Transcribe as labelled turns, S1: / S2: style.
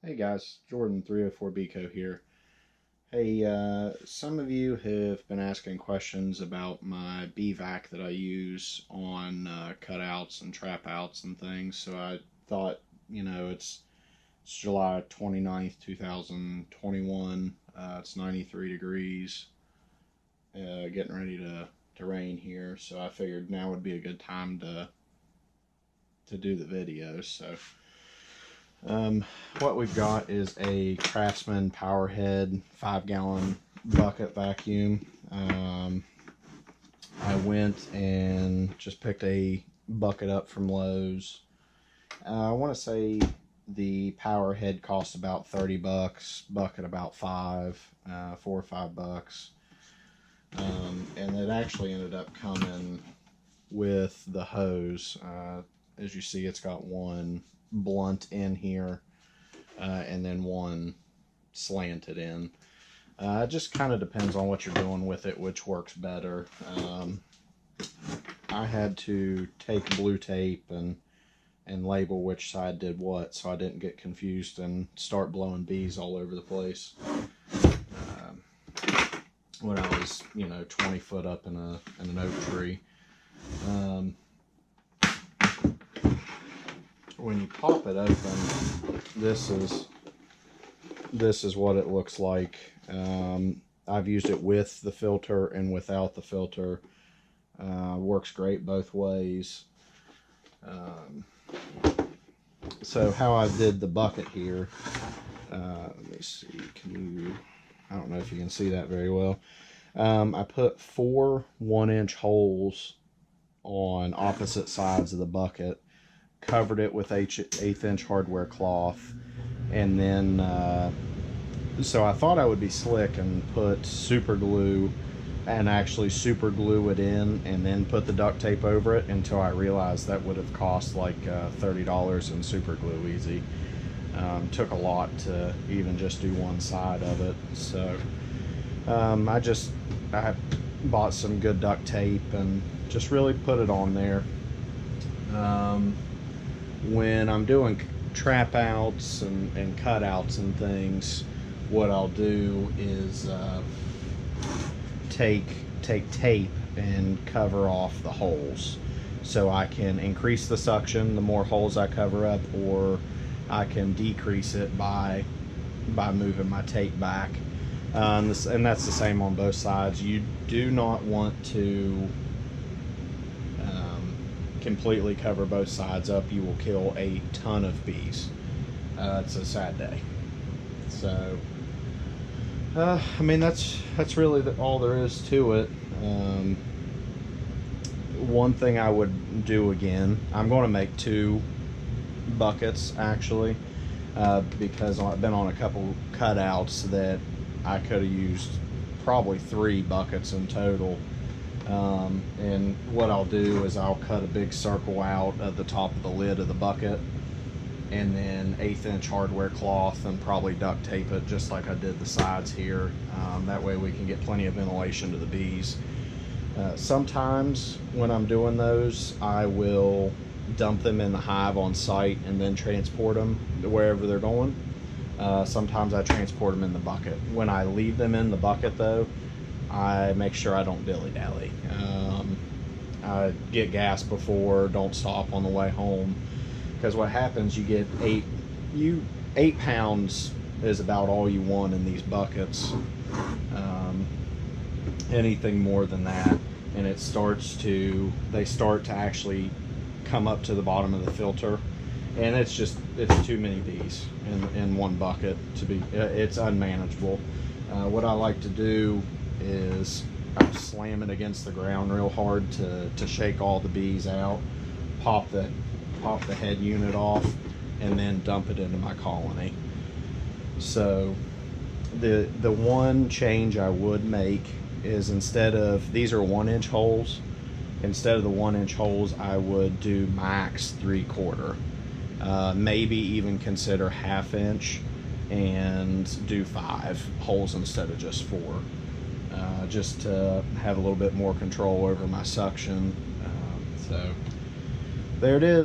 S1: Hey guys, Jordan 304 Beco here. Hey, some of you have been asking questions about my BVAC that I use on cutouts and trap outs and things. So I thought, it's July 29th, 2021. It's 93 degrees, getting ready to rain here. So I figured now would be a good time to do the video. So what we've got is a Craftsman Powerhead 5-gallon bucket vacuum. I went and just picked a bucket up from Lowe's. I want to say the Powerhead cost about 30 bucks, bucket about $4 or $5. And it actually ended up coming with the hose. As you see, it's got one blunt in here and then one slanted in. It just kind of depends on what you're doing with it, which works better. I had to take blue tape and label which side did what, so I didn't get confused and start blowing bees all over the place. When I was 20 foot up in an oak tree. When you pop it open, this is what it looks like. I've used it with the filter and without the filter. Works great both ways. So how I did the bucket here, let me see, I don't know if you can see that very well. I put 4 1-inch holes on opposite sides of the bucket, covered it with 1/8-inch hardware cloth, and then so I thought I would be slick and put super glue and actually super glue it in and then put the duct tape over it, until I realized that would have cost like $30 in super glue easy. Took a lot to even just do one side of it. So I bought some good duct tape and just really put it on there. When I'm doing trap outs and cut outs and things, what I'll do is take tape and cover off the holes, so I can increase the suction the more holes I cover up, or I can decrease it by moving my tape back. And that's the same on both sides. You do not want to completely cover both sides up. You will kill a ton of bees. It's a sad day. So I mean, that's really all there is to it. One thing I would do again, I'm going to make 2 buckets actually, because I've been on a couple cutouts that I could have used probably 3 buckets in total. And what I'll do is I'll cut a big circle out at the top of the lid of the bucket, and then 1/8-inch hardware cloth and probably duct tape it just like I did the sides here. That way we can get plenty of ventilation to the bees. Sometimes when I'm doing those, I will dump them in the hive on site and then transport them to wherever they're going. Sometimes I transport them in the bucket. When I leave them in the bucket though, I make sure I don't dilly-dally. I get gas before, don't stop on the way home, because what happens, you get 8 pounds is about all you want in these buckets. Anything more than that, and they start to actually come up to the bottom of the filter, and it's too many bees in one bucket to be. It's unmanageable. What I like to do is I slam it against the ground real hard to shake all the bees out, pop the head unit off, and then dump it into my colony. So the one change I would make is, instead of, these are 1-inch holes, instead of the 1-inch holes, I would do max 3/4. Maybe even consider 1/2 inch and do 5 holes instead of just 4. Just to have a little bit more control over my suction. So there it is.